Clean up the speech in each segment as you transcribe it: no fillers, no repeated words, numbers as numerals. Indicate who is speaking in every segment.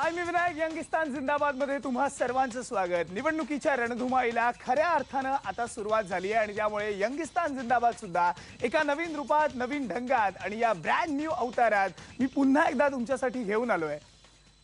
Speaker 1: हाय, मी विनायक. यंगिस्तान जिंदाबाद मध्ये तुम्हा सर्वांचं स्वागत. निवडणुकीच्या रणधुमाळीला खऱ्या अर्थानं आता सुरुवात झाली आहे आणि त्यामुळे यंगिस्तान जिंदाबाद सुद्धा एका नवीन रूपात, नवीन ढंगात आणि या ब्रँड न्यू अवतारात मी पुन्हा एकदा तुमच्यासाठी घेऊन आलोय.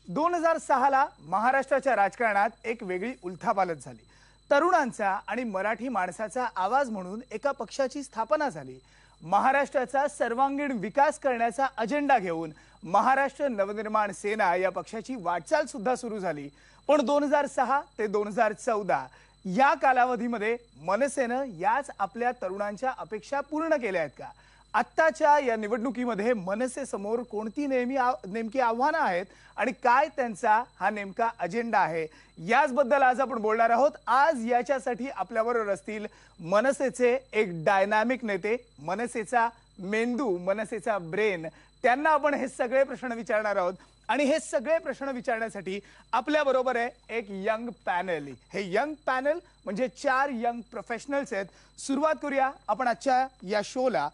Speaker 1: 2006ला महाराष्ट्राच्या राजकारणात एक वेगळी उलथापालथ झाली. तरुणांचा आणि मराठी माणसाचा आवाज म्हणून एका पक्षाची स्थापना झाली. महाराष्ट्राचा सर्वांगीण विकास करण्याचा अजेंडा घेऊन महाराष्ट्र नवनिर्माण सेना या पक्षाची वाटचाल सुद्धा सुरू झाली. पण 2006 ते 2014 या कालावधीमध्ये मनसेनं याच आपल्या तरुणांच्या अपेक्षा पूर्ण केल्या आहेत का? आत्ताच्या या निवडणुकीमध्ये मनसे समोर कोणती नेमकी आव्हानं आहेत आणि काय त्यांचा हा नेमका अजेंडा आहे, याचबद्दल आज आपण बोलणार आहोत. आज याच्यासाठी आपल्याबरोबर असतील मनसेचे एक डायनामिक नेते, मनसेचा मेंदू, मनसेचा ब्रेन. त्यांना आपण हे सगळे प्रश्न विचारणार आहोत आणि हे सगळे प्रश्न विचारण्यासाठी आपल्या बरोबर आहे एक यंग पॅनल. हे यंग पॅनल म्हणजे 4 यंग प्रोफेशनल्स आहेत. सुरुवात करूया आपण आजच्या या शोला.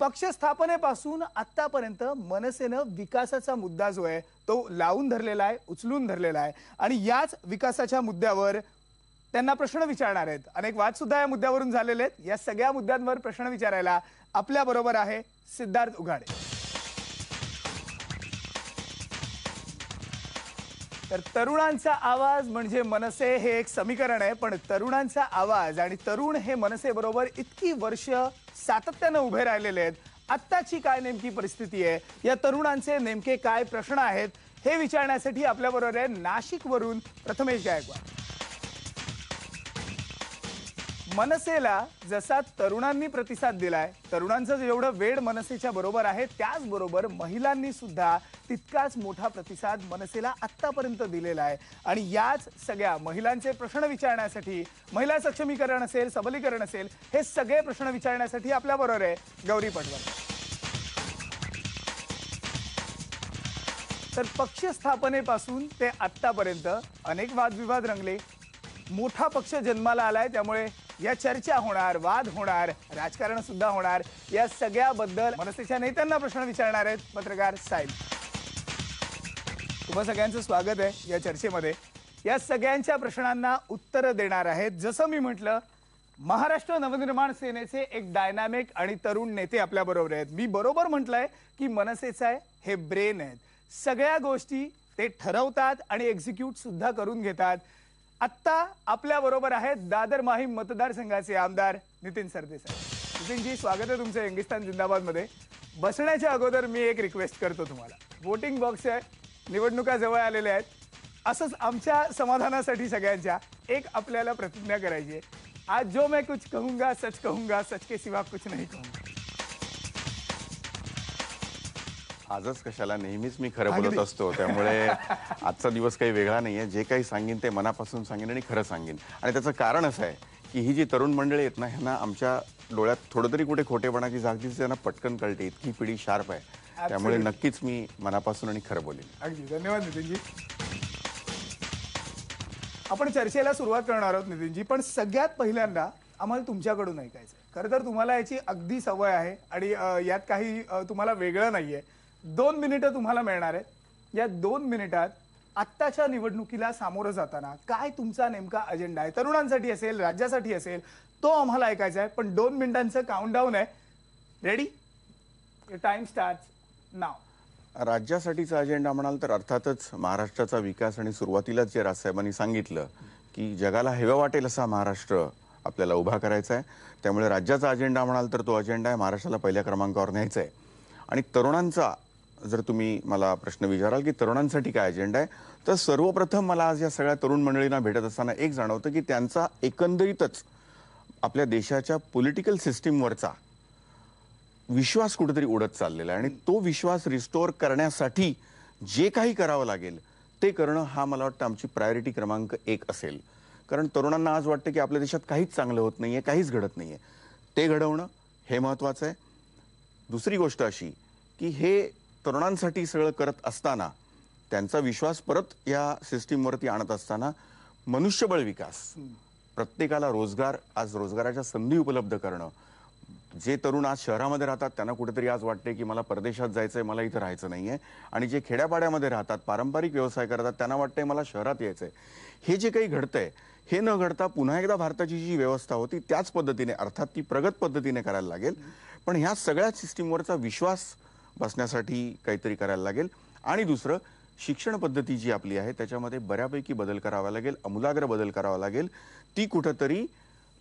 Speaker 1: पक्ष स्थापनेपासून आतापर्यंत मनसेनं विकासाचा मुद्दा जो आहे तो लावून धरलेला आहे, उचलून धरलेला आहे आणि याच विकासाच्या मुद्द्यावर त्यांना प्रश्न विचारणार आहेत. अनेक वाद सुद्धा या मुद्द्यावरून झालेले आहेत. या सगळ्या मुद्द्यांवर प्रश्न विचारायला आपल्या बरोबर आहे सिद्धार्थ उघाडे. तर तरुणांचा आवाज म्हणजे मनसे हे एक समीकरण आहे, पण तरुणांचा आवाज आणि तरुण हे मनसे बरोबर इतकी वर्ष सातत्यानं उभे राहिलेले आहेत. आत्ताची काय नेमकी परिस्थिती आहे, या तरुणांचे नेमके काय प्रश्न आहेत, हे विचारण्यासाठी आपल्या बरोबर आहे नाशिकवरून प्रथमेश गायकवाड. मनसेला जसा तरुणांनी प्रतिसाद दिलाय, तरुणांचं जेवढं वेळ मनसेच्या बरोबर आहे त्याचबरोबर महिलांनी सुद्धा तितकाच मोठा प्रतिसाद मनसेला आत्तापर्यंत दिलेला आहे. आणि याच सगळ्या महिलांचे प्रश्न विचारण्यासाठी, महिला सक्षमीकरण असेल, सबलीकरण असेल, हे सगळे प्रश्न विचारण्यासाठी आपल्या बरोबर आहे गौरी पटवर्धन. तर पक्ष स्थापनेपासून ते आत्तापर्यंत अनेक वादविवाद रंगले, मोठा पक्ष जन्माला आलाय, त्यामुळे या चर्चा होणार, वाद होणार, राजकारण सुद्धा होणार. या सगळ्याबद्दल मनसेच्या नेत्यांना प्रश्न विचारणार आहेत पत्रकार साहिल. तुम्हा सगळ्यांचं स्वागत आहे या चर्चेमध्ये. या सगळ्यांच्या प्रश्नांना उत्तर देणार आहेत, जसं मी म्हटलं, महाराष्ट्र नवनिर्माण सेनेचे एक डायनामिक आणि तरुण नेते आपल्या बरोबर आहेत. मी बरोबर म्हटलंय की मनसेचा आहे हे ब्रेन आहेत. सगळ्या गोष्टी ते ठरवतात आणि एक्झिक्यूट सुद्धा करून घेतात. आत्ता आपल्या बरोबर आहेत दादर माहीम मतदारसंघाचे आमदार नितीन सरदेसाई. नितीनजी, स्वागत आहे तुमचं यंगिस्तान जिंदाबाद मध्ये. बसण्याच्या अगोदर मी एक रिक्वेस्ट करतो तुम्हाला. वोटिंग बॉक्स आहे, निवडणुका जवळ आलेल्या आहेत. असंच आमच्या समाधानासाठी सगळ्यांच्या एक आपल्याला प्रतिज्ञा करायची आहे. आज जो मैं कुछ कहूंगा सच के सिवा कुछ नहीं कहूंगा.
Speaker 2: आजच कशाला, नेहमीच मी खरं बोलत असतो, त्यामुळे आजचा दिवस काही वेगळा नाहीये. जे काही सांगेन ते मनापासून सांगेन आणि खरं सांगेन. आणि त्याचं कारण असं आहे की ही जी तरुण मंडळी आहेत ना, ह्यांना आमच्या डोळ्यात थोडं तरी कुठे खोटेपणाची जाग दिसते, त्यांना पटकन कळते. इतकी पिढी शार्प आहे, त्यामुळे नक्कीच मी मनापासून आणि खरं बोलेन.
Speaker 1: अगदी धन्यवाद नितीनजी. आपण चर्चेला सुरुवात करणार आहोत नितीनजी, पण सगळ्यात पहिल्यांदा आम्हाला तुमच्याकडून ऐकायचं आहे. खरं तर तुम्हाला याची अगदी सवय आहे आणि यात काही तुम्हाला वेगळं नाहीये. 2 मिनिटं तुम्हाला मिळणार आहेत. या 2 मिनिटात आत्ताच्या निवडणुकीला सामोरं जाताना काय तुमचा नेमका अजेंडा आहे, तरुणांसाठी असेल, राज्यासाठी असेल, तो आम्हाला ऐकायचा आहे. पण 2 मिनिटांचं काउंटडाऊन आहे. रेडी? टाइम स्टार्ट्स नाव.
Speaker 2: राज्यासाठीचा अजेंडा म्हणाल तर अर्थातच महाराष्ट्राचा विकास. आणि सुरुवातीलाच जे राजसाहेबांनी सांगितलं की जगाला हेवा वाटेल असा महाराष्ट्र आपल्याला उभा करायचा आहे, त्यामुळे राज्याचा अजेंडा म्हणाल तर तो अजेंडा आहे महाराष्ट्राला पहिल्या क्रमांकावर न्यायचा आहे. आणि तरुणांचा जर तुम्ही मला प्रश्न विचाराल की तरुणांसाठी काय अजेंडा आहे, तर सर्वप्रथम मला आज या सगळ्या तरुण मंडळींना भेटत असताना एक जाणवतं की त्यांचा एकंदरीतच आपल्या देशाच्या पॉलिटिकल सिस्टीमवरचा विश्वास कुठेतरी उडत चाललेला आहे. आणि तो विश्वास रिस्टोअर करण्यासाठी जे काही करावं लागेल ते करणं हा मला वाटतं आमची प्रायोरिटी क्रमांक 1 असेल. कारण तरुणांना आज वाटतं की आपल्या देशात काहीच चांगलं होत नाहीये, काहीच घडत नाहीये. ते घडवणं हे महत्वाचं आहे. दुसरी गोष्ट अशी की हे तरुणांसाठी सगळं करत असताना, त्यांचा विश्वास परत या सिस्टीमवरती आणत असताना मनुष्यबळ विकास, प्रत्येकाला रोजगार, आज रोजगाराच्या संधी उपलब्ध करणं, जे तरुण आज शहरामध्ये राहतात त्यांना कुठेतरी आज वाटते की मला परदेशात जायचंय, मला इथं राहायचं नाहीये. आणि जे खेड्यापाड्यामध्ये राहतात, पारंपरिक व्यवसाय करतात, त्यांना वाटतंय मला शहरात यायचंय. हे जे काही घडतंय हे न घडता पुन्हा एकदा भारताची जी व्यवस्था होती त्याच पद्धतीने, अर्थात ती प्रगत पद्धतीने करायला लागेल. पण ह्या सगळ्या सिस्टीमवरचा विश्वास बसण्यासाठी काहीतरी करायला लागेल. आणि दुसरं, शिक्षण पद्धती जी आपली आहे त्याच्यामध्ये बऱ्यापैकी बदल करावा लागेल, आमूलाग्र बदल करावा लागेल. ती कुठंतरी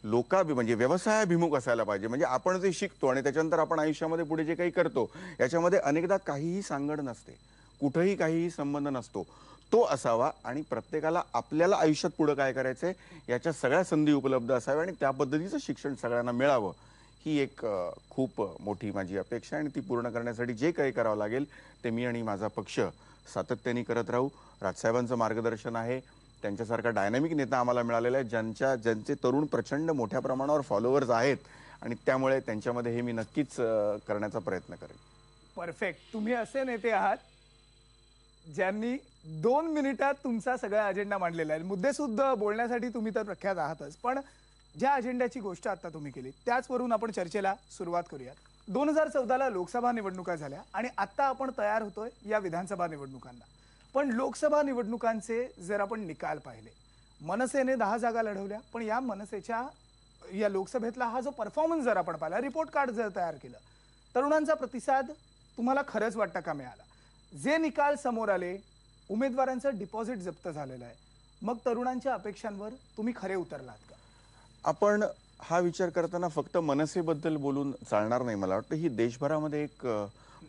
Speaker 2: म्हणजे व्यवसायाभिमुख असायला पाहिजे. म्हणजे आपण जे शिकतो आणि त्याच्यानंतर आपण आयुष्यामध्ये पुढे जे काही करतो याच्यामध्ये अनेकदा काहीही सांगड नसते, कुठेही काहीही संबंध नसतो. तो असावा आणि प्रत्येकाला आपल्याला आयुष्यात पुढे काय करायचंय याच्या सगळ्या संधी उपलब्ध असाव्या आणि त्या पद्धतीचं शिक्षण सगळ्यांना मिळावं. ही एक खूप मोठी माझी अपेक्षा आहे आणि ती पूर्ण करण्यासाठी जे काही करावं लागेल ते मी आणि माझा पक्ष सातत्याने करत राहू. राजसाहेबांचं मार्गदर्शन आहे, त्यांच्यासारखा डायनामिक नेता आम्हाला मिळालेला आहे, ज्यांचे तरुण प्रचंड मोठ्या प्रमाणावर फॉलोअर्स आहेत आणि त्यामुळे त्यांच्यामध्ये हे मी नक्कीच करण्याचा प्रयत्न करेन.
Speaker 1: परफेक्ट. तुम्ही असे नेते आहात ज्यांनी 2 मिनिटात तुमचा सगळा अजेंडा मांडलेला आहे. मुद्देसुद्धा बोलण्यासाठी तुम्ही तर प्रख्यात आहातच, पण ज्या अजेंड्याची गोष्ट आता तुम्ही केली त्याचवरून आपण चर्चेला सुरुवात करूयात. 2014ला लोकसभा निवडणुका झाल्या आणि आता आपण तयार होतोय या विधानसभा निवडणुकांना. पण लोकसभा निवडणुकांचे जर आपण निकाल पाहिले, मनसेने 10 जागा लढवल्या, पण या मनसेच्या या लोकसभेतला हा जो परफॉर्मन्स जर आपण पाहिला, रिपोर्ट कार्ड जर तयार केलं, तरुणांचा प्रतिसाद तुम्हाला खरंच वाटतं का मिळाला? जे निकाल समोर आले, उमेदवारांचं डिपॉझिट जप्त झालेलं आहे, मग तरुणांच्या अपेक्षांवर तुम्ही खरे उतरलात का?
Speaker 2: आपण हा विचार करताना फक्त मनसेबद्दल बोलून चालणार नाही. मला वाटतं ही देशभरामध्ये एक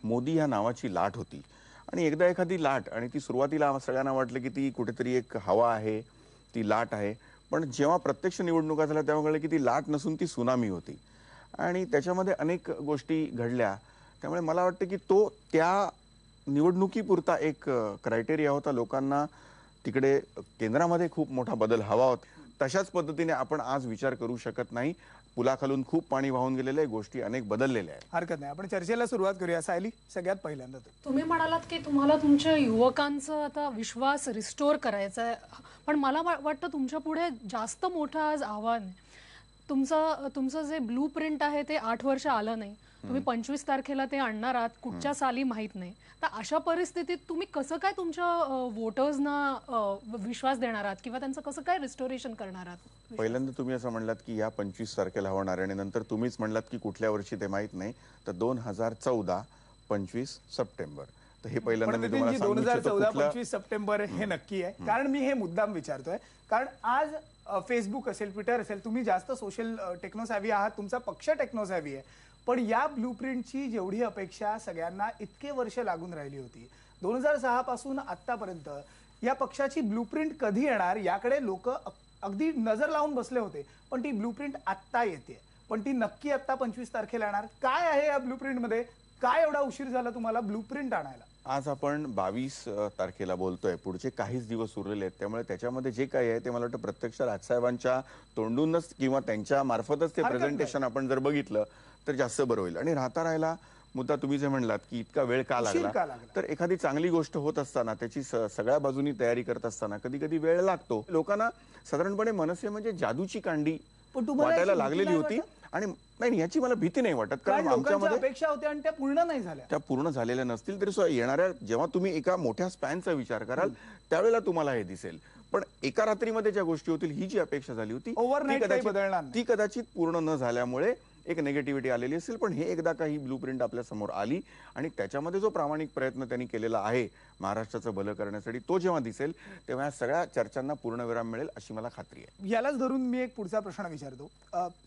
Speaker 2: मोदी या नावाची लाट होती आणि एकदा एखादी लाट, आणि ती सुरुवातीला सगळ्यांना वाटलं की ती कुठेतरी एक हवा आहे, ती लाट आहे. पण जेव्हा प्रत्यक्ष निवडणुका झाल्या तेव्हा कळलं की ती लाट नसून ती सुनामी होती आणि त्याच्यामध्ये अनेक गोष्टी घडल्या. त्यामुळे मला वाटतं की तो त्या निवडणुकीपुरता एक क्रायटेरिया होता. लोकांना तिकडे केंद्रामध्ये खूप मोठा बदल हवा होता. तशाच पद्धतीने आपण आज विचार करू शकत नाही. पुलाखालून खूप पाणी वाहून गेलेलं आहे, गोष्टी अनेक बदललेल्या आहेत.
Speaker 1: हरकत नाही, आपण चर्चेला सुरुवात करूया. सायली, सगळ्यात पहिल्यांदा
Speaker 3: तुम्ही म्हणालात की तुम्हाला तुमच्या युवकांचा आता विश्वास रिस्टोर करायचा आहे, पण मला वाटतं तुमच्या पुढे जास्त मोठं आज आव्हान आहे. तुमचं जे ब्लू प्रिंट आहे ते 8 वर्ष आलं नाही. तुम्ही 25 तारखेला ते आणणार आहात, कुठच्या साली माहित नाही. तर अशा परिस्थितीत तुम्ही कसं काय तुमच्या वोटर्सना विश्वास देणार आहात किंवा त्यांचं कसं काय रिस्टोरेशन करणार आहात?
Speaker 2: पहिल्यांदा तुम्ही असं म्हणलात की या 25 तारखेला होणार आहे आणि नंतर तुम्हीच म्हणलात की कुठल्या वर्षी ते माहित नाही. तर 2014 25 सप्टेंबर. तर हे पहिल्यांदा मी तुम्हाला सांगू इच्छितो.
Speaker 1: 2014-25 सप्टेंबर हे नक्की आहे. कारण मी हे मुद्दाम विचारतोय, कारण आज फेसबुक असेल, ट्विटर असेल, तुम्ही जास्त सोशल टेक्नोसॅव्ही आहात, तुमचा पक्ष टेक्नोसॅव्ही आहे. पण या ब्लूप्रिंटची जेवढी अपेक्षा सगळ्यांना इतके वर्ष लागून राहिली होती, 2006 पासून आतापर्यंत या पक्षाची ब्लूप्रिंट कधी येणार याकडे लोक अगदी नजर लावून बसले होते. पण ती ब्लूप्रिंट आत्ता येते, पण ती नक्की आत्ता 25 तारखेला येणार. काय आहे या ब्लूप्रिंट मध्ये? काय एवढा उशीर झाला तुम्हाला ब्लूप्रिंट आणायला?
Speaker 2: आज आपण 22 तारखेला बोलतोय, पुढचे काहीच दिवस उरलेले आहेत. त्यामुळे त्याच्यामध्ये जे काही आहे ते मला वाटतं प्रत्यक्ष राजसाहेबांच्या तोंडूनच किंवा त्यांच्या मार्फतच ते प्रेझेंटेशन आपण जर बघितलं तर जास्त बरं होईल. आणि राहिला मुद्दा तुम्ही जे म्हणलात की इतका वेळ का लागला, तर एखादी चांगली गोष्ट होत असताना त्याची सगळ्या बाजूंनी तयारी करत असताना कधी कधी वेळ लागतो. लोकांना साधारणपणे मनसे म्हणजे जादूची कांडी वाटायला लागलेली होती आणि नाही, याची मला भीती नाही वाटत, कारण आमच्यामध्ये
Speaker 1: अपेक्षा होत्या आणि त्या पूर्ण नाही झाल्या.
Speaker 2: त्या पूर्ण झालेल्या नसतील तरी येणाऱ्या जेव्हा तुम्ही एका मोठ्या स्पॅनचा विचार कराल त्यावेळेला तुम्हाला हे दिसेल. पण एका रात्रीमध्ये ज्या गोष्टी होतील ही जी अपेक्षा झाली होती ती कदाचित पूर्ण न झाल्यामुळे एक नेगेटिव्हिटी आलेली असेल. पण हे एकदा काही ब्लूप्रिंट आपल्या समोर आली आणि त्याच्यामध्ये जो प्रामाणिक प्रयत्न त्यांनी केलेला आहे महाराष्ट्राचं भलं करण्यासाठी, तो जेव्हा दिसेल तेव्हा या सगळ्या चर्चांना पूर्णविराम मिळेल अशी मला खात्री आहे.
Speaker 1: यालाच धरून मी एक पुढचा प्रश्न विचारतो.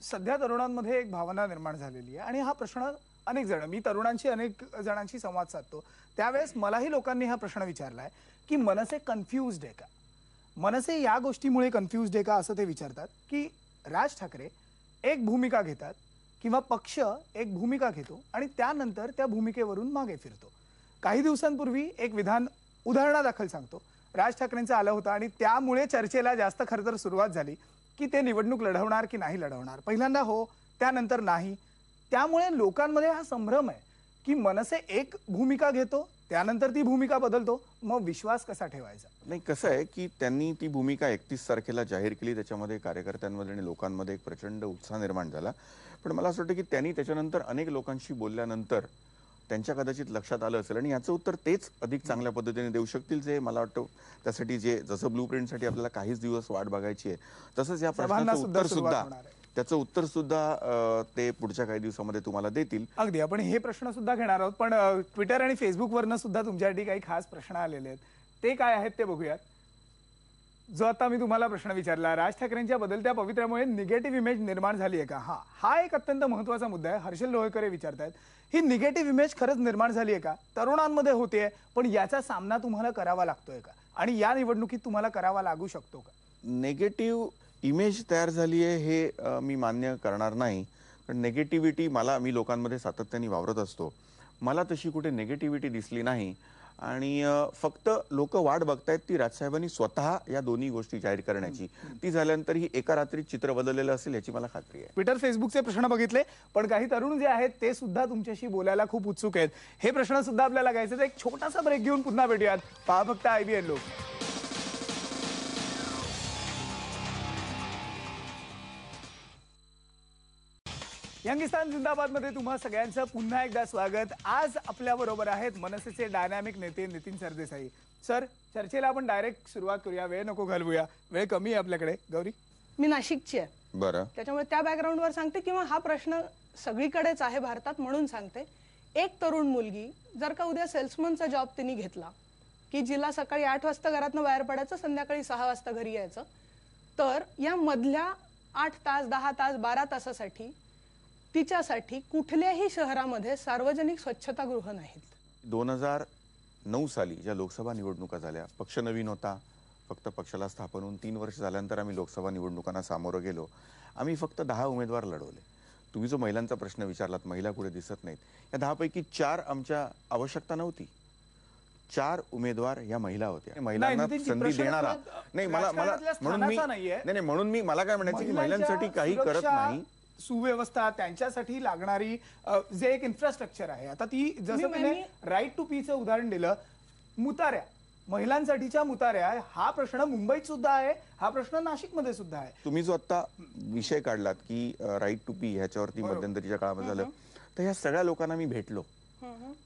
Speaker 1: सध्या तरुणांमध्ये एक भावना निर्माण झालेली आहे आणि हा प्रश्न अनेक जण, मी तरुणांशी अनेक जणांशी संवाद साधतो त्यावेळेस मलाही लोकांनी हा प्रश्न विचारलाय की मनसे कन्फ्युज्ड आहे का? मनसे या गोष्टीमुळे कन्फ्युज्ड आहे का असं ते विचारतात की राज ठाकरे एक भूमिका घेतात किंवा पक्ष एक भूमिका घेतो आणि त्यानंतर त्या भूमिकेवरून मागे फिरतो. काही दिवसांपूर्वी एक विधान उदाहरणादाखल सांगतो, राज ठाकरेंचं आलं होतं आणि त्यामुळे चर्चेला जास्त खरं तर सुरुवात झाली की ते निवडणूक लढवणार की नाही लढवणार. पहिल्यांदा हो, त्यानंतर नाही. त्यामुळे लोकांमध्ये हा संभ्रम आहे की मनसे एक भूमिका घेतो त्यानंतर ती भूमिका बदलतो, मग विश्वास कसा ठेवायचा?
Speaker 2: नाही, कसं आहे की त्यांनी ती भूमिका 31 तारखेला जाहीर केली. त्याच्यामध्ये कार्यकर्त्यांमध्ये आणि लोकांमध्ये एक प्रचंड उत्साह निर्माण झाला. पण मला असं वाटतं की त्यांनी त्याच्यानंतर अनेक लोकांशी बोलल्यानंतर त्यांच्या कदाचित लक्षात आलं असेल आणि याचं उत्तर तेच अधिक चांगल्या पद्धतीने देऊ शकतील, जे मला वाटतं त्यासाठी जे जसं ब्लूप्रिंटसाठी आपल्याला काहीच दिवस वाट बघायची आहे, तसंच या
Speaker 1: सभांना
Speaker 2: प्रश्नाचं
Speaker 1: सुद्धा
Speaker 2: उत्तर
Speaker 1: सुरुवात
Speaker 2: सुद्धा
Speaker 1: होणार आहे.
Speaker 2: त्याचं उत्तर सुद्धा ते पुढच्या काही दिवसामध्ये तुम्हाला देतील.
Speaker 1: अगदी आपण हे प्रश्न सुद्धा घेणार आहोत, पण ट्विटर आणि फेसबुकवरनं सुद्धा तुमच्यासाठी काही खास प्रश्न आलेले आहेत. ते काय आहेत ते बघूयात. जो आता मी तुम्हाला प्रश्न विचारला, राज ठाकरेंच्या बदलत्या पवित्र्यामुळे निगेटिव्ह इमेज निर्माण झाली आहे का? हा एक अत्यंत महत्वाचा मुद्दा आहे. हर्षल लोहेकर हे विचारतायत, ही निगेटिव्ह इमेज खरंच निर्माण झाली आहे का? तरुणांमध्ये होते, पण याचा सामना तुम्हाला करावा लागतोय का? आणि या निवडणुकीत तुम्हाला करावा लागू शकतो का?
Speaker 2: नेगेटिव्ह इमेज तयार झाली आहे हे मी मान्य करणार नाही. कारण नेगेटिव्हिटी मी लोकांमध्ये सातत्याने वावरत असतो. मला तशी कुठे नेगेटिव्हिटी दिसली नाही आणि फक्त लोक वाट बघतायत ती राजसाहेबांनी स्वतः या दोन्ही गोष्टी जाहीर करण्याची. ती झाल्यानंतर ही एका रात्रीत चित्र बदललेलं असेल याची मला खात्री आहे.
Speaker 1: ट्विटर फेसबुकचे प्रश्न बघितले, पण काही तरुण जे आहेत ते सुद्धा तुमच्याशी बोलायला खूप उत्सुक आहेत. हे प्रश्न सुद्धा आपल्याला घ्यायचे. एक छोटासा ब्रेक घेऊन पुन्हा भेटूयात. पहा फक्त IBN लोक. यंगिस्तान जिंदाबाद मध्ये तुम्हा सगळ्यांचं पुन्हा एकदा स्वागत. आज आपल्या बरोबर आहेत मनसेचे डायनॅमिक नेते नितीन सरदेसाई. सर, चर्चेला आपण डायरेक्ट सुरुवात करूया, वेळ नको घालवूया, वेळ कमी आहे आपल्याकडे. गौरी,
Speaker 4: मी नाशिकची आहे,
Speaker 2: बरं,
Speaker 4: त्याच्यामुळे त्या बॅकग्राऊंडवर सांगते किंवा हा प्रश्न सगळीकडेच आहे भारतात म्हणून सांगते. एक तरुण मुलगी जर का उद्या सेल्समनचा जॉब तिने घेतला की जिला सकाळी 8 वाजता घरातनं बाहेर पडायचं, संध्याकाळी 6 वाजता घरी यायचं, तर या मधल्या 8 तास 10 तास 12 तासासाठी तिच्यासाठी कुठल्याही शहरामध्ये सार्वजनिक स्वच्छतागृह नाहीत.
Speaker 2: 2009 साली ज्या लोकसभा निवडणुका झाल्या, पक्ष नवीन होता, फक्त पक्षाला स्थापन होऊन 3 वर्ष झाल्यानंतर आम्ही लोकसभा निवडणुकांना सामोरं गेलो. आम्ही फक्त 10 उमेदवार लढवले. तुम्ही जो महिलांचा प्रश्न विचारलात, महिला कुठे दिसत नाहीत, या 10 पैकी 4 आमच्या आवश्यकता नव्हती. 4 उमेदवार या महिला होत्या. महिलांना
Speaker 1: नितीनजी,
Speaker 2: संधी
Speaker 1: प्रश्न
Speaker 2: देणारा
Speaker 1: तुला
Speaker 2: नाही. मला
Speaker 1: राजकारणातल्या
Speaker 2: म्हणून
Speaker 1: नाहीये.
Speaker 2: मी मला काय म्हणायचं की महिलांसाठी काही करत नाही.
Speaker 1: सुव्यवस्था, त्यांच्यासाठी लागणारी जे एक इन्फ्रास्ट्रक्चर आहे, आता ती जसं त्याने राईट टू पीचं उदाहरण दिलं, मुताऱ्या, महिलांसाठीच्या मुताऱ्या, हा प्रश्न मुंबईत सुद्धा आहे, हा प्रश्न नाशिकमध्ये सुद्धा आहे.
Speaker 2: तुम्ही जो आता विषय काढलात की राईट टू पी ह्याच्यावरती मध्यंतरीच्या काळामध्ये झालं, तर ह्या सगळ्या लोकांना मी भेटलो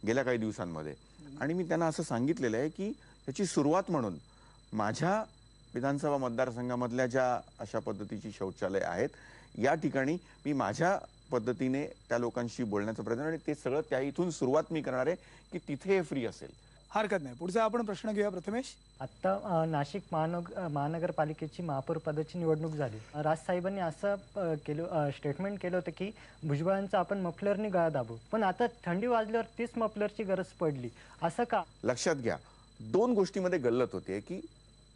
Speaker 2: गेल्या काही दिवसांमध्ये आणि मी त्यांना असं सांगितलेलं आहे की ह्याची सुरुवात म्हणून माझ्या विधानसभा मतदारसंघामधल्या ज्या अशा पद्धतीची शौचालय आहेत, या ठिकाणी मी माझ्या पद्धतीने त्या लोकांशी बोलण्याचा प्रयत्न, आणि ते सगळं त्या इथून सुरुवात मी करणार आहे की तिथे फ्री असेल.
Speaker 1: हरकत नाही. पुढचा आपण प्रश्न घेऊया. प्रथमेश,
Speaker 5: आता नाशिक महानगरपालिकेची महापौर पदाची निवडणूक झाली. राजसाहेबांनी असं स्टेटमेंट केलं होतं की भुजबळांचा आपण मफलरनी गळा दाबू, पण आता थंडी वाजल्यावर तीच मफलरची गरज पडली, असं का?
Speaker 2: लक्षात घ्या, 2 गोष्टीमध्ये गल्लत होते की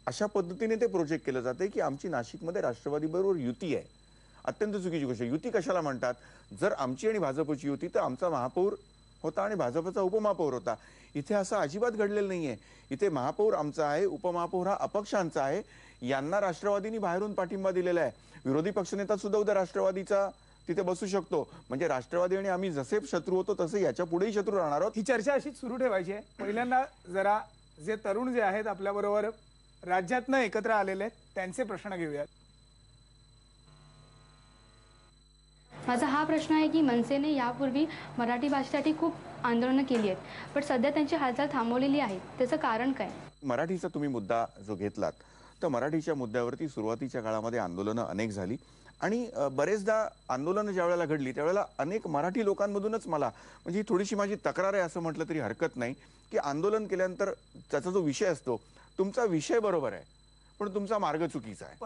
Speaker 2: अशा पद्धतीने ते प्रोजेक्ट केलं जाते की आमची नाशिकमध्ये राष्ट्रवादी बरोबर युती आहे. अत्यंत चुकीची गोष्ट. युती कशाला म्हणतात? जर आमची आणि भाजपची युती, तर आमचा महापौर होता आणि भाजपचा उपमहापौर होता. इथे असं अजिबात घडलेलं नाहीये. इथे महापौर आमचा आहे, उपमहापौर हा अपक्षांचा आहे. यांना राष्ट्रवादीने बाहेरून पाठिंबा दिलेला आहे. विरोधी पक्षनेता सुद्धा उद्या राष्ट्रवादीचा तिथे बसू शकतो. म्हणजे राष्ट्रवादी आणि आम्ही जसे शत्रू होतो तसे याच्या पुढेही शत्रू राहणार आहोत.
Speaker 1: ही चर्चा अशीच सुरू ठेवायची आहे. पहिल्यांदा जरा जे तरुण जे आहेत आपल्या बरोबर राज्यातनं एकत्र आलेले आहेत, त्यांचे प्रश्न घेऊयात.
Speaker 6: माझा हा प्रश्न आहे की मनसेने यापूर्वी मराठी भाषेसाठी खूप आंदोलनं केली आहेत, पण सध्या त्यांची हालचाल थांबवलेली आहे. त्याचं कारण काय?
Speaker 2: मराठीचा तुम्ही मुद्दा जो घेतलात, तर मराठीच्या मुद्द्यावरती सुरुवातीच्या काळामध्ये आंदोलनं अनेक झाली आणि बरेचदा आंदोलनं ज्या वेळेला घडली त्यावेळेला अनेक मराठी लोकांमधूनच मला, म्हणजे ही थोडीशी माझी तक्रार आहे असं म्हटलं तरी हरकत नाही, की आंदोलन केल्यानंतर त्याचा जो विषय असतो, तुमचा विषय बरोबर आहे पण तुमचा मार्ग चुकीचा आहे,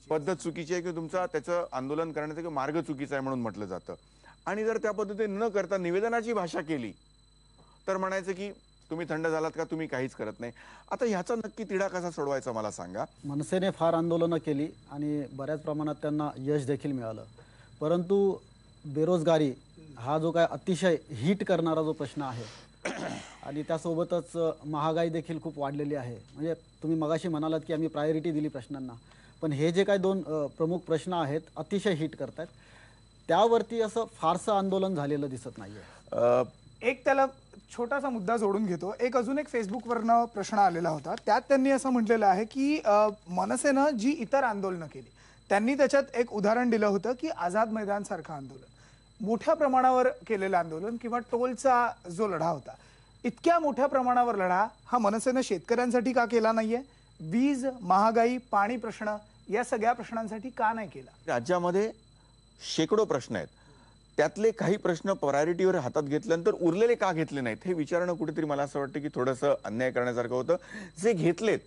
Speaker 2: पद्धत चुकीची आहे, की तुमचा त्याचं आंदोलन करण्याचा मार्ग चुकीचा आहे म्हणून म्हटलं जातं. आणि जर त्या पद्धतीने न करता निवेदनाची भाषा केली तर म्हणायचं की तुम्ही थंड झालात का, तुम्ही काहीच करत नाही. आता ह्याचा नक्की तिढा कसा सोडवायचा मला सांगा.
Speaker 7: मनसेने फार आंदोलनं केली आणि बऱ्याच प्रमाणात त्यांना यश देखील मिळालं, परंतु बेरोजगारी हा जो काय अतिशय हिट करणारा जो प्रश्न आहे आणि त्यासोबतच महागाई देखील खूप वाढलेली आहे. म्हणजे तुम्ही मगाशी म्हणालात की आम्ही प्रायोरिटी दिली प्रश्नांना, पण हे जे काही 2 प्रमुख प्रश्न आहेत अतिशय हिट करतात, त्यावरती असं फारसं आंदोलन झालेलं दिसत नाहीये.
Speaker 1: एक त्याला छोटासा मुद्दा जोडून घेतो. अजून एक फेसबुकवरनं प्रश्न आलेला होता. त्यात त्यांनी असं म्हटलेलं आहे की मनसेनं जी इतर आंदोलनं केली त्यांनी त्याच्यात एक उदाहरण दिलं होतं की आझाद मैदान सारखं आंदोलन, मोठ्या प्रमाणावर केलेलं आंदोलन किंवा टोलचा जो लढा होता, इतक्या मोठ्या प्रमाणावर लढा हा मनसेनं शेतकऱ्यांसाठी का केला नाहीये? वीज, महागाई, पाणी प्रश्न या सगळ्या प्रश्नांसाठी का नाही केला?
Speaker 2: राज्यामध्ये शेकडो प्रश्न आहेत, त्यातले काही प्रश्न प्रायोरिटीवर हातात घेतल्यानंतर उरलेले का घेतले नाहीत हे विचारणं कुठेतरी मला असं वाटतं की थोडंसं अन्याय करण्यासारखं होतं. जे घेतलेत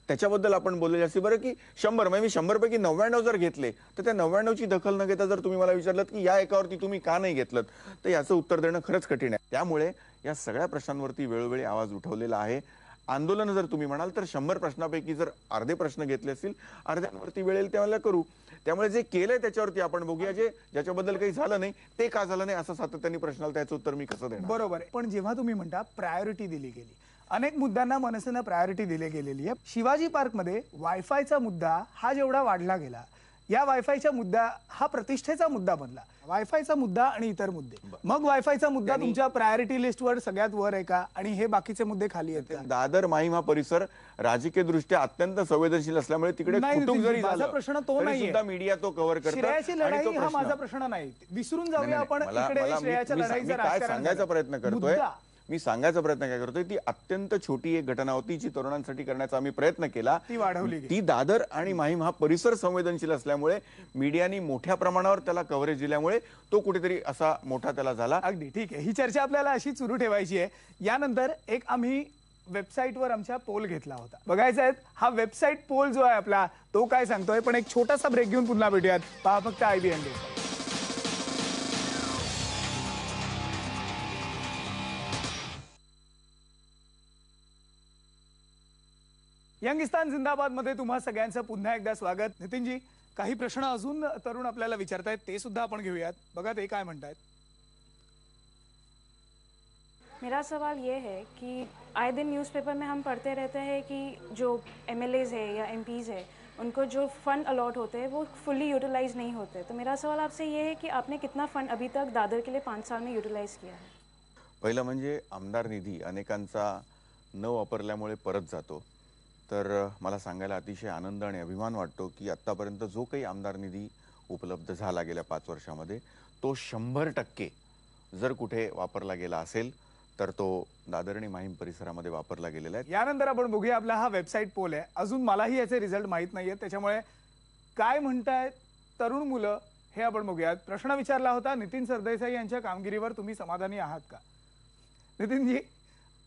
Speaker 2: त्याच्याबद्दल आपण बोलले जास्ती बरं की 100 म्हणजे मी 100 पैकी 99 जर घेतले तर त्या 99ची दखल न घेता जर तुम्ही मला विचारलं की या एकावरती तुम्ही का नाही घेतलं तर याचं उत्तर देणं खरंच कठीण आहे. त्यामुळे या सगळ्या प्रश्नांवरती वेळोवेळी आवाज उठवलेला आहे. आंदोलन जर तुम्ही म्हणाल तर 100 प्रश्नापैकी जर अर्धे प्रश्न घेतले असतील, अर्ध्यांवरती वेळेल त्यावेळेला करू. त्यामुळे जे केलंय त्याच्यावरती आपण बघूया. ज्याच्याबद्दल काही झालं नाही ते का झालं नाही असं सातत्याने प्रश्नाला त्याचं उत्तर मी कसं देणार?
Speaker 1: बरोबर आहे. पण जेव्हा तुम्ही म्हणता प्रायोरिटी दिली गेली, अनेक मुद्द्यांना मनसेनं प्रायोरिटी दिली गेलेली आहे. शिवाजी पार्कमध्ये वायफायचा मुद्दा हा जेवढा वाढला गेला, या वायफायचा मुद्दा हा प्रतिष्ठेचा मुद्दा बनला. वायफायचा मुद्दा आणि इतर मुद्दे, मग वायफायचा मुद्दा तुमच्या प्रायोरिटी लिस्टवर सगळ्यात वर आहे का आणि हे बाकीचे मुद्दे खाली आहेत का?
Speaker 2: दादर माहीम हा परिसर राजकीय दृष्ट्या अत्यंत संवेदनशील असल्यामुळे तिकडे
Speaker 1: नाही,
Speaker 2: कुटुंब जरी
Speaker 1: माझा
Speaker 2: झालं
Speaker 1: प्रश्न तो
Speaker 2: तरी
Speaker 1: नाहीये.
Speaker 2: सुद्धा मीडिया तो कव्हर करतो.
Speaker 1: श्रेयाची लढाई हा माझा प्रश्न नाही. विसरून जाऊया आपण इकडे श्रेयाच्या लढाईचा
Speaker 2: काय
Speaker 1: राजकारण
Speaker 2: सांगायचा
Speaker 1: झालं.
Speaker 2: प्रयत्न करतोय
Speaker 1: मुद्दा.
Speaker 2: मी सांगायचा प्रयत्न काय करतोय, ती अत्यंत छोटी एक घटना होती जी तरुणांसाठी करण्याचा आम्ही प्रयत्न केला.
Speaker 1: ती वाढवली गेली.
Speaker 2: ती दादर आणि माहीम हा परिसर संवेदनशील असल्यामुळे मीडियानी मोठ्या प्रमाणावर त्याला कव्हरेज दिल्यामुळे तो कुठेतरी असा मोठा त्याला झाला.
Speaker 1: अगदी ठीक आहे. ही चर्चा आपल्याला अशी सुरू ठेवायची आहे. यानंतर एक आम्ही वेबसाईटवर आमच्या पोल घेतला होता. बघायचा आहे हा वेबसाईट पोल जो आहे आपला तो काय सांगतोय. पण एक छोटासा ब्रेक घेऊन पुन्हा भेटूयात. पहा फक्त IBN डे. यंगिस्तान जिंदाबाद मध्ये तुम्हा सगळ्यांचं पुन्हा एकदा स्वागत. नितीनजी, काही प्रश्न अजून तरुण आपल्याला विचारतायत ते सुद्धा आपण घेऊयात. बघा ते काय म्हणतायत.
Speaker 8: मेरा सवाल ये है कि आए दिन न्यूज़पेपर में हम पढ़ते रहते हैं कि जो MLAs है या MPs है उनको जो फंड अलॉट होते हैं वो फुल्ली यूटिलाइज नहीं होते. तो मेरा सवाल आपसे ये है कि आपने कितना फंड अभी तक दादर के लिए 5 साल में यूटिलाइज किया है?
Speaker 2: पहिलं म्हणजे आमदार निधी अनेकांचा न वापरल्यामुळे परत जातो. तर मला सांगायला अतिशय आनंद आणि अभिमान वाटतो की आतापर्यंत जो काही आमदार निधी उपलब्ध झाला गेल्या 5 वर्षामध्ये तो 100% जर कुठे वापरला गेला असेल तर तो दादर आणि माहीम परिसरामध्ये वापरला गेलेला आहे.
Speaker 1: यानंतर आपण बघूया आपला हा वेबसाईट पोल आहे. अजून मलाही याचे रिझल्ट माहित नाहीयेत, त्याच्यामुळे काय म्हणतायत तरुण मुलं हे आपण बघूयात. प्रश्न विचारला होता, नितीन सरदेसाई यांच्या कामगिरीवर तुम्ही समाधानी आहात का? नितीनजी,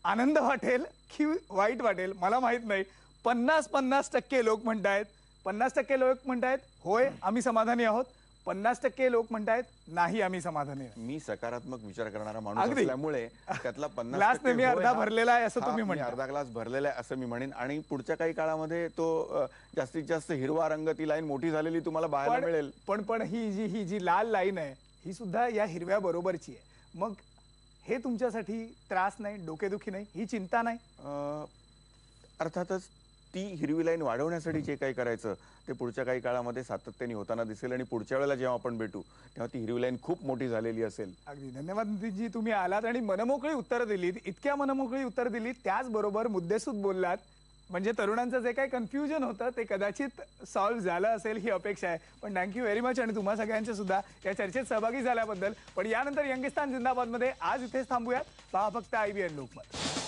Speaker 1: आनंद वाटेल की वाईट वाटेल मला माहित नाही. 50% लोक म्हणतायत, 50% लोक म्हणतायत होय आम्ही समाधानी आहोत, 50% लोक म्हणतायत नाही आम्ही समाधानी आहोत.
Speaker 2: मी सकारात्मक विचार करणारा माणूस असल्यामुळे त्यातला 50%
Speaker 1: ग्लास नेहमी अर्धा भरलेला आहे असं
Speaker 2: हा,
Speaker 1: तुम्ही
Speaker 2: मी
Speaker 1: म्हणता.
Speaker 2: अर्धा ग्लास भरलेला आहे असं मी म्हणेन. आणि पुढच्या काही काळामध्ये तो जास्तीत जास्त हिरवा रंग, ती लाईन मोठी झालेली तुम्हाला पाहायला मिळेल.
Speaker 1: पण ही जी लाल लाईन आहे ही सुद्धा या हिरव्या बरोबरची आहे. मग हे तुमच्यासाठी त्रास नाही, डोकेदुखी नाही, ही चिंता नाही?
Speaker 2: अर्थातच ती हिरवी लाईन वाढवण्यासाठी जे काही करायचं ते पुढच्या काही काळामध्ये सातत्याने होताना दिसेल आणि पुढच्या वेळेला जेव्हा आपण भेटू तेव्हा ती हिरवी लाईन खूप मोठी झालेली असेल.
Speaker 1: अगदी धन्यवाद नितीनजी, तुम्ही आलात आणि मनमोकळी उत्तरं दिलीत. इतक्या मनमोकळी उत्तर दिलीत, त्याचबरोबर मुद्देसूद बोललात. म्हणजे तरुणांचं जे काही कन्फ्युजन होतं ते कदाचित सॉल्व्ह झालं असेल ही अपेक्षा आहे. पण थँक्यू व्हेरी मच आणि तुम्हा सगळ्यांच्या सुद्धा या चर्चेत सहभागी झाल्याबद्दल. पण यानंतर यंगिस्तान जिंदाबाद मध्ये आज इथेच थांबूयात. पहा फक्त IBN लोकमत.